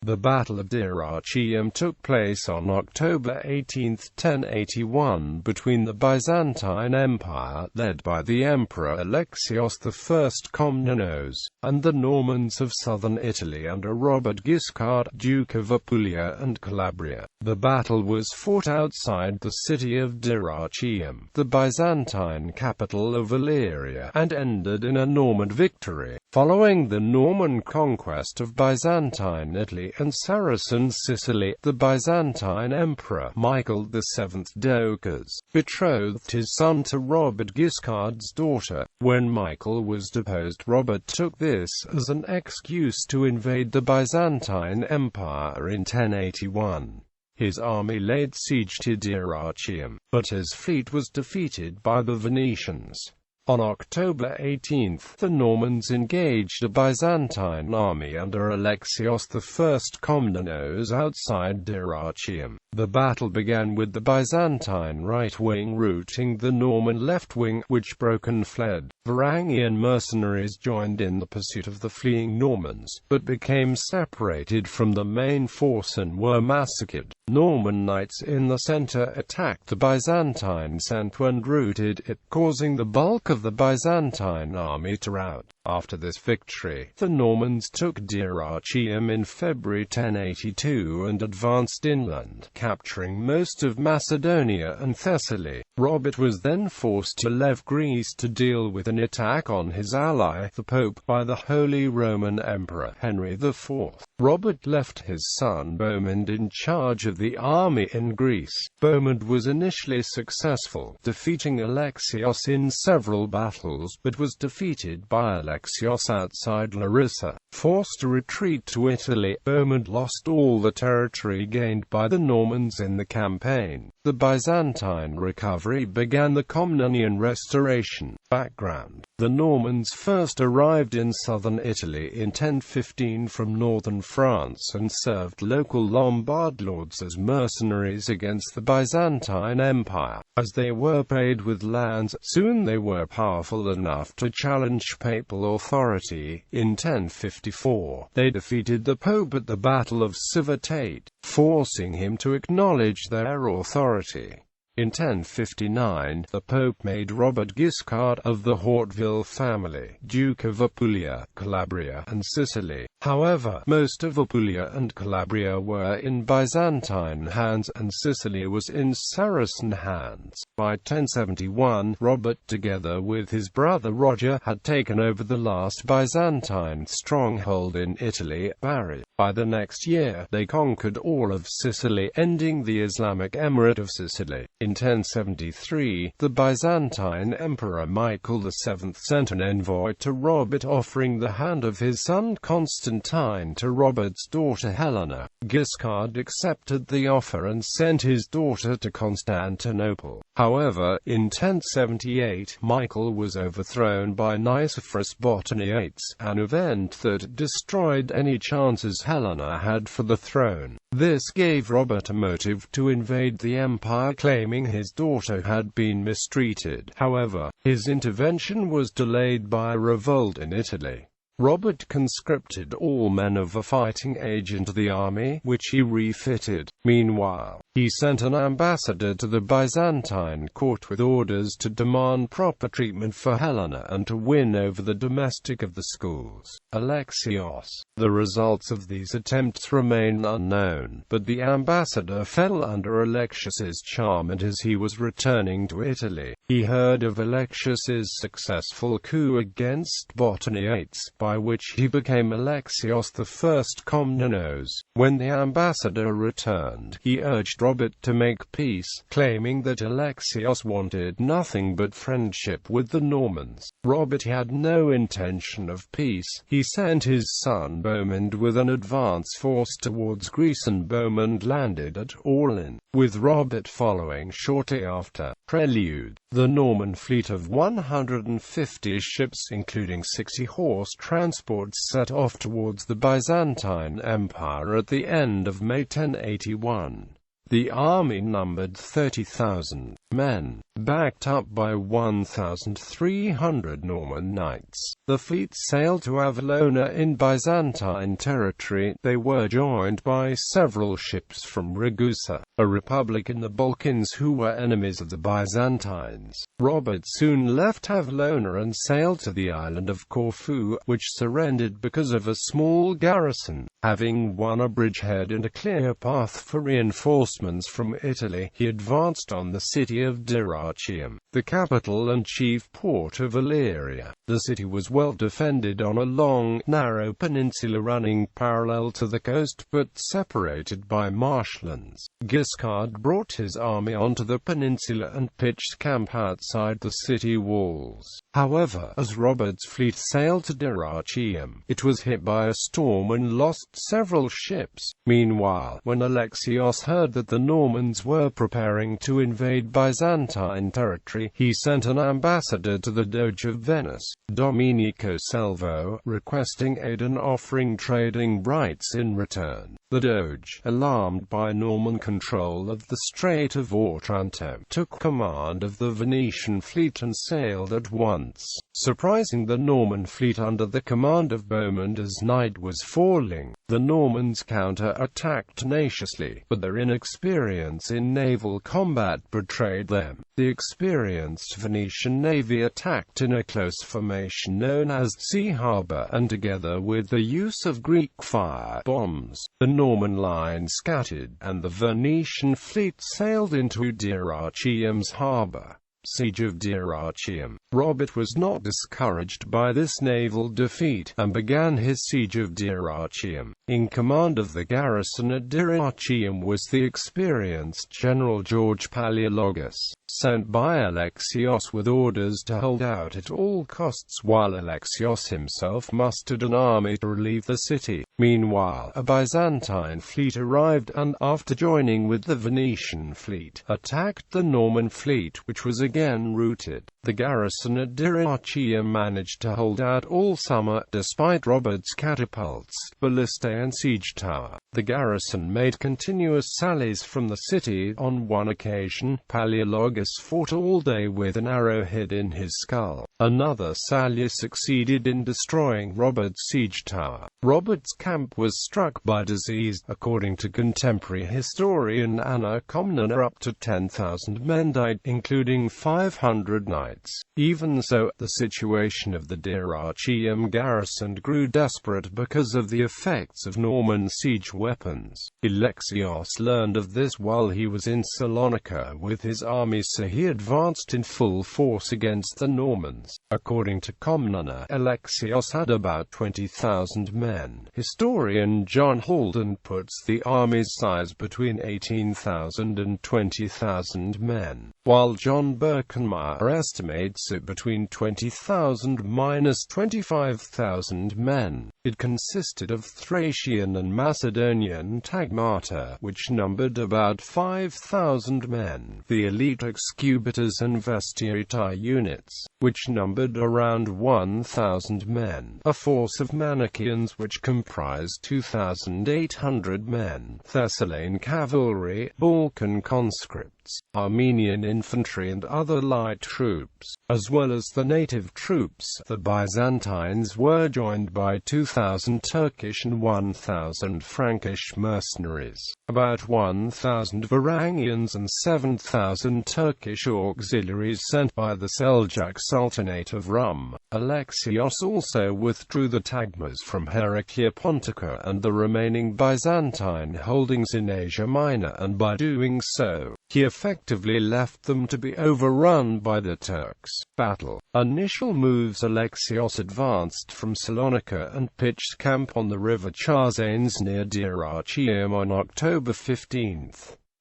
The Battle of Dyrrhachium took place on October 18, 1081, between the Byzantine Empire, led by the Emperor Alexios I Komnenos, and the Normans of southern Italy under Robert Guiscard, Duke of Apulia and Calabria. The battle was fought outside the city of Dyrrhachium, the Byzantine capital of Illyria, and ended in a Norman victory. Following the Norman conquest of Byzantine Italy and Saracen Sicily, the Byzantine Emperor Michael VII Doukas betrothed his son to Robert Guiscard's daughter. When Michael was deposed, Robert took this as an excuse to invade the Byzantine Empire in 1081. His army laid siege to Dyrrhachium, but his fleet was defeated by the Venetians. On October 18, the Normans engaged a Byzantine army under Alexios I Komnenos outside Dyrrhachium. The battle began with the Byzantine right wing routing the Norman left wing, which broke and fled. Varangian mercenaries joined in the pursuit of the fleeing Normans, but became separated from the main force and were massacred. Norman knights in the center attacked the Byzantine centre and routed it, causing the bulk of the Byzantine army to rout. After this victory, the Normans took Dyrrhachium in February 1082 and advanced inland, capturing most of Macedonia and Thessaly. Robert was then forced to leave Greece to deal with an attack on his ally, the Pope, by the Holy Roman Emperor Henry IV. Robert left his son Bohemond in charge of the army in Greece. Bohemond was initially successful, defeating Alexios in several battles, but was defeated by Alexios outside Larissa. Forced to retreat to Italy, Bohemond lost all the territory gained by the Normans in the campaign. The Byzantine recovery began the Komnenian Restoration. Background: the Normans first arrived in southern Italy in 1015 from northern France and served local Lombard lords as mercenaries against the Byzantine Empire. As they were paid with lands, soon they were powerful enough to challenge papal authority. In 1054, they defeated the Pope at the Battle of Civitate, forcing him to acknowledge their authority. In 1059, the Pope made Robert Guiscard of the Hauteville family Duke of Apulia, Calabria, and Sicily. However, most of Apulia and Calabria were in Byzantine hands, and Sicily was in Saracen hands. By 1071, Robert, together with his brother Roger, had taken over the last Byzantine stronghold in Italy, Bari. By the next year, they conquered all of Sicily, ending the Islamic Emirate of Sicily. In 1073, the Byzantine Emperor Michael VII sent an envoy to Robert offering the hand of his son Constantine to Robert's daughter Helena. Guiscard accepted the offer and sent his daughter to Constantinople. However, in 1078, Michael was overthrown by Nicephorus Botaniates, an event that destroyed any chances Helena had for the throne. This gave Robert a motive to invade the empire, claiming his daughter had been mistreated. However, his intervention was delayed by a revolt in Italy. Robert conscripted all men of a fighting age into the army, which he refitted. Meanwhile, he sent an ambassador to the Byzantine court with orders to demand proper treatment for Helena and to win over the domestic of the schools, Alexios. The results of these attempts remain unknown, but the ambassador fell under Alexios's charm, and as he was returning to Italy, he heard of Alexios's successful coup against Botaniates, by which he became Alexios I Komnenos. When the ambassador returned, he urged Robert to make peace, claiming that Alexios wanted nothing but friendship with the Normans. Robert had no intention of peace. He sent his son Bohemond with an advance force towards Greece, and Bohemond landed at Aulin, with Robert following shortly after. Prelude: the Norman fleet of 150 ships, including 60 horse transports, set off towards the Byzantine Empire at the end of May 1081. The army numbered 30,000. men, backed up by 1,300 Norman knights. The fleet sailed to Avallona in Byzantine territory. They were joined by several ships from Ragusa, a republic in the Balkans who were enemies of the Byzantines. Robert soon left Avallona and sailed to the island of Corfu, which surrendered because of a small garrison. Having won a bridgehead and a clear path for reinforcements from Italy, he advanced on the city of Dyrrhachium, the capital and chief port of Illyria. The city was well defended on a long, narrow peninsula running parallel to the coast but separated by marshlands. Guiscard brought his army onto the peninsula and pitched camp outside the city walls. However, as Robert's fleet sailed to Dyrrhachium, it was hit by a storm and lost several ships. Meanwhile, when Alexios heard that the Normans were preparing to invade Byzantine territory, he sent an ambassador to the Doge of Venice, Domenico Salvo, requesting aid and offering trading rights in return. The Doge, alarmed by Norman control of the Strait of Otranto, took command of the Venetian fleet and sailed at once, surprising the Norman fleet under the command of Beaumont as night was falling. The Normans counter-attacked tenaciously, but their inexperience in naval combat betrayed them. The experienced Venetian navy attacked in a close formation known as Sea Harbor, and together with the use of Greek fire bombs, the Norman line scattered, and the Venetian fleet sailed into Dyrrhachium's harbor. Siege of Dyrrhachium. Robert was not discouraged by this naval defeat, and began his siege of Dyrrhachium. In command of the garrison at Dyrrhachium was the experienced General George Palaeologus, sent by Alexios with orders to hold out at all costs while Alexios himself mustered an army to relieve the city. Meanwhile, a Byzantine fleet arrived and, after joining with the Venetian fleet, attacked the Norman fleet, which was again routed. The garrison at Dyrrhachium managed to hold out all summer, despite Robert's catapults, ballistae and siege tower. The garrison made continuous sallies from the city. On one occasion, Palaeologus fought all day with an arrow hid in his skull. Another sally succeeded in destroying Robert's siege tower. Robert's camp was struck by disease. According to contemporary historian Anna Komnena, up to 10,000 men died, including 500 knights. Even so, the situation of the Dyrrhachium garrison grew desperate because of the effects of Norman siege weapons. Alexios learned of this while he was in Salonika with his army, so he advanced in full force against the Normans. According to Komnena, Alexios had about 20,000 men. Historian John Halden puts the army's size between 18,000 and 20,000 men, while John Birkenmeier estimates it between 20,000 minus 25,000 men. It consisted of Thracian and Macedonian tagmata, which numbered about 5,000 men, the elite excubators and vestiarii units, which numbered around 1,000 men, a force of Manichaeans which comprised 2,800 men, Thessalian cavalry, Balkan conscripts, Armenian infantry and other light troops, as well as the native troops. The Byzantines were joined by 2,000 Turkish and 1,000 Frankish mercenaries, about 1,000 Varangians and 7,000 Turkish auxiliaries sent by the Seljuk Sultanate of Rum. Alexios also withdrew the tagmas from Heraclea Pontica and the remaining Byzantine holdings in Asia Minor, and by doing so, he effectively left them to be overrun by the Turks. Battle. Initial moves. Alexios advanced from Salonika and pitched camp on the river Charzanes near Dyrrhachium on October 15.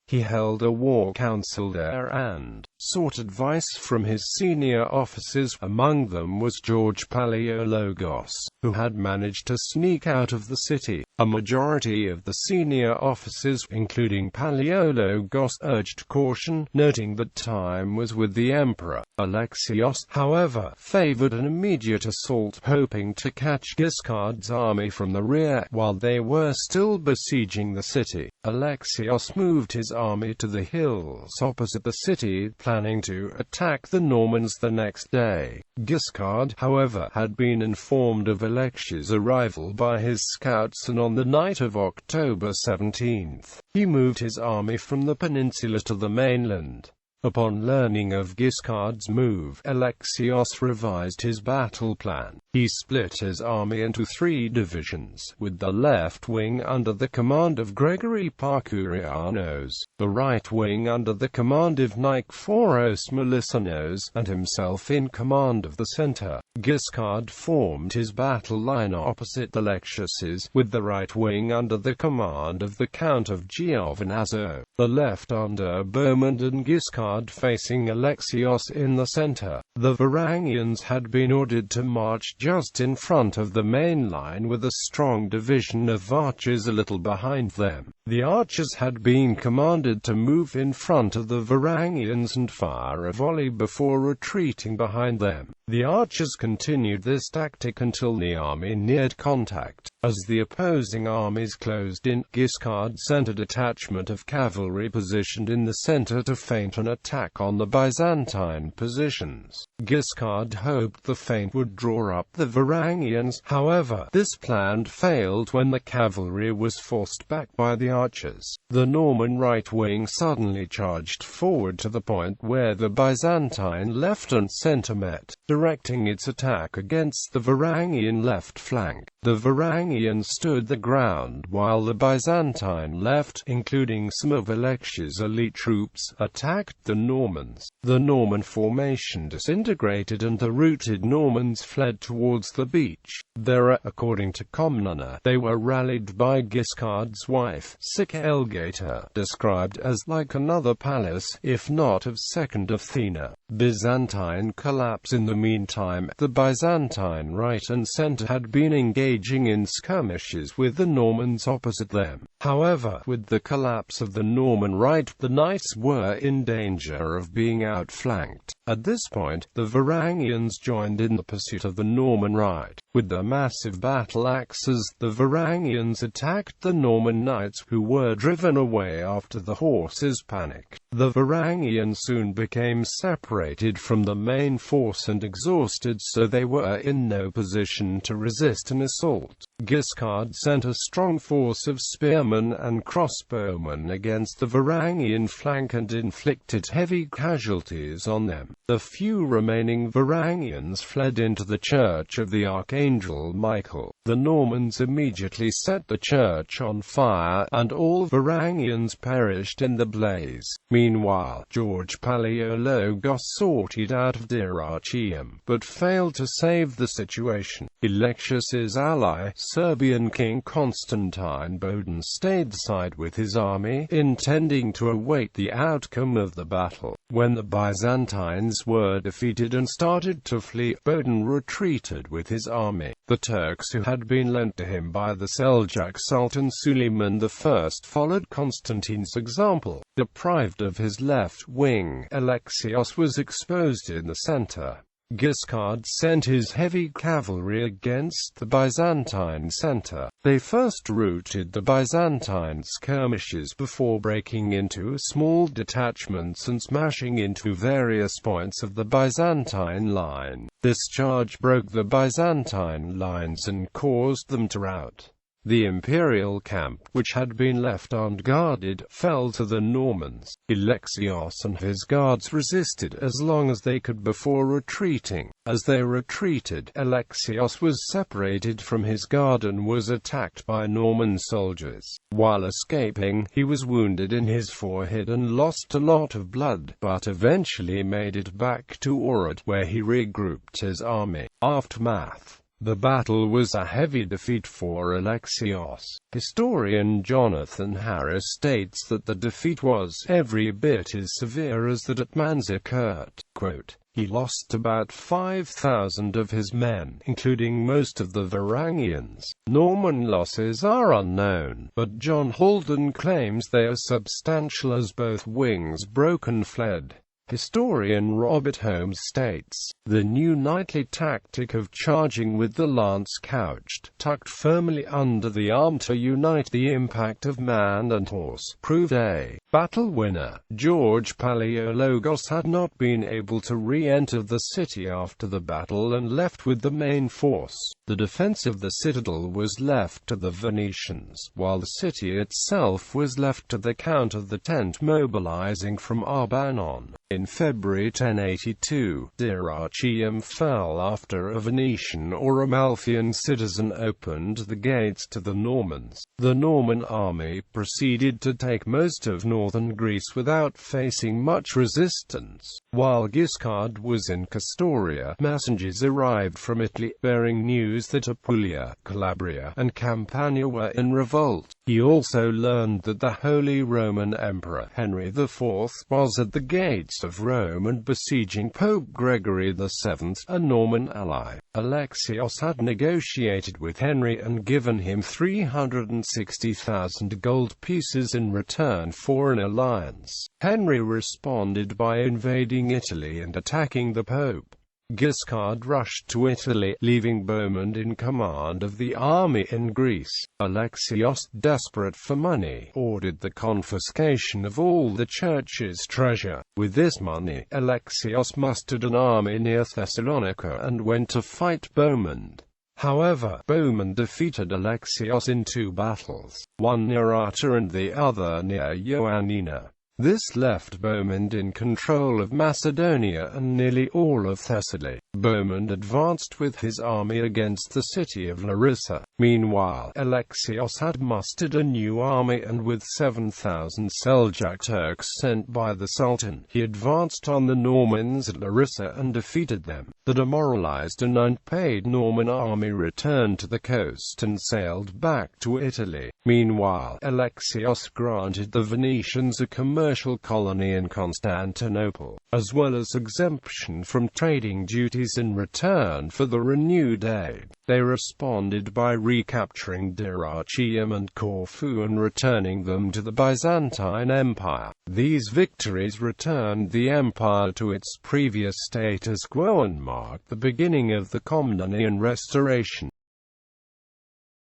He held a war council there and sought advice from his senior officers. Among them was George Palaeologus, who had managed to sneak out of the city. A majority of the senior officers, including Palaiologos, urged caution, noting that time was with the Emperor. Alexios, however, favored an immediate assault, hoping to catch Guiscard's army from the rear, while they were still besieging the city. Alexios moved his army to the hills opposite the city, planning to attack the Normans the next day. Guiscard, however, had been informed of Alexios' arrival by his scouts, and on the night of October 17, he moved his army from the peninsula to the mainland. Upon learning of Guiscard's move, Alexios revised his battle plan. He split his army into 3 divisions, with the left wing under the command of Gregory Parkourianos, the right wing under the command of Nikephoros Melissanos, and himself in command of the center. Guiscard formed his battle line opposite Alexios's, with the right wing under the command of the Count of Giovinazzo, the left under Beaumont, and Guiscard facing Alexios in the center. The Varangians had been ordered to march just in front of the main line, with a strong division of archers a little behind them. The archers had been commanded to move in front of the Varangians and fire a volley before retreating behind them. The archers continued this tactic until the army neared contact. As the opposing armies closed in, Guiscard sent a detachment of cavalry positioned in the center to feint an attack on the Byzantine positions. Guiscard hoped the feint would draw up the Varangians. However, this plan failed when the cavalry was forced back by the archers. The Norman right wing suddenly charged forward to the point where the Byzantine left and center met, directing its attack against the Varangian left flank. The Varangians stood their ground while the Byzantine left, including some of Alexios' elite troops, attacked the Normans. The Norman formation disintegrated and the routed Normans fled towards the beach. There, according to Komnenos, they were rallied by Guiscard's wife, sic Elgata, described as like another Pallas, if not of second Athena. Byzantine collapse. In the meantime, the Byzantine right and center had been engaging in skirmishes with the Normans opposite them. However, with the collapse of the Norman right, the knights were in danger of being outflanked. At this point, the Varangians joined in the pursuit of the Norman right. With their massive battle axes, the Varangians attacked the Norman knights, who were driven away after the horses panicked. The Varangians soon became separated from the main force and exhausted, so they were in no position to resist an assault. Guiscard sent a strong force of spearmen and crossbowmen against the Varangian flank and inflicted heavy casualties on them. The few remaining Varangians fled into the church of the Archangel Michael. The Normans immediately set the church on fire, and all Varangians perished in the blaze. Meanwhile, George Palaiologos sorted out of Dyrrhachium, but failed to save the situation. Alexios' ally, Serbian King Constantine Bodin, stayed aside with his army, intending to await the outcome of the battle. When the Byzantines were defeated and started to flee, Bodin retreated with his army. The Turks, who had been lent to him by the Seljuk Sultan Suleiman I, followed Constantine's example. Deprived of his left wing, Alexios was exposed in the center. Guiscard sent his heavy cavalry against the Byzantine center. They first routed the Byzantine skirmishers before breaking into small detachments and smashing into various points of the Byzantine line. This charge broke the Byzantine lines and caused them to rout. The imperial camp, which had been left unguarded, fell to the Normans. Alexios and his guards resisted as long as they could before retreating. As they retreated, Alexios was separated from his guard and was attacked by Norman soldiers. While escaping, he was wounded in his forehead and lost a lot of blood, but eventually made it back to Ohrid, where he regrouped his army. Aftermath. The battle was a heavy defeat for Alexios. Historian Jonathan Harris states that the defeat was every bit as severe as that at Manzikert. Quote, He lost about 5,000 of his men, including most of the Varangians. Norman losses are unknown, but John Haldon claims they are substantial as both wings broke and fled. Historian Robert Holmes states, "The new knightly tactic of charging with the lance couched, tucked firmly under the arm to unite the impact of man and horse, proved a battle winner." George Palaiologos had not been able to re-enter the city after the battle and left with the main force. The defense of the citadel was left to the Venetians, while the city itself was left to the Count of the Tent mobilizing from Arbanon. In February 1082, Dyrrhachium fell after a Venetian or Amalfian citizen opened the gates to the Normans. The Norman army proceeded to take most of northern Greece without facing much resistance. While Guiscard was in Castoria, messengers arrived from Italy, bearing news that Apulia, Calabria, and Campania were in revolt. He also learned that the Holy Roman Emperor Henry IV was at the gates of Rome and besieging Pope Gregory VII, a Norman ally. Alexios had negotiated with Henry and given him 360,000 gold pieces in return for an alliance. Henry responded by invading Italy and attacking the Pope. Guiscard rushed to Italy, leaving Bohemond in command of the army in Greece. Alexios, desperate for money, ordered the confiscation of all the church's treasure. With this money, Alexios mustered an army near Thessalonica and went to fight Bohemond. However, Bohemond defeated Alexios in 2 battles, one near Arta and the other near Ioannina. This left Bohemond in control of Macedonia and nearly all of Thessaly. Bohemond advanced with his army against the city of Larissa. Meanwhile, Alexios had mustered a new army and with 7,000 Seljuk Turks sent by the Sultan, he advanced on the Normans at Larissa and defeated them. The demoralized and unpaid Norman army returned to the coast and sailed back to Italy. Meanwhile, Alexios granted the Venetians a commercial colony in Constantinople, as well as exemption from trading duties in return for the renewed aid. They responded by recapturing Dyrrhachium and Corfu and returning them to the Byzantine Empire. These victories returned the empire to its previous status quo and marked the beginning of the Komnenian Restoration.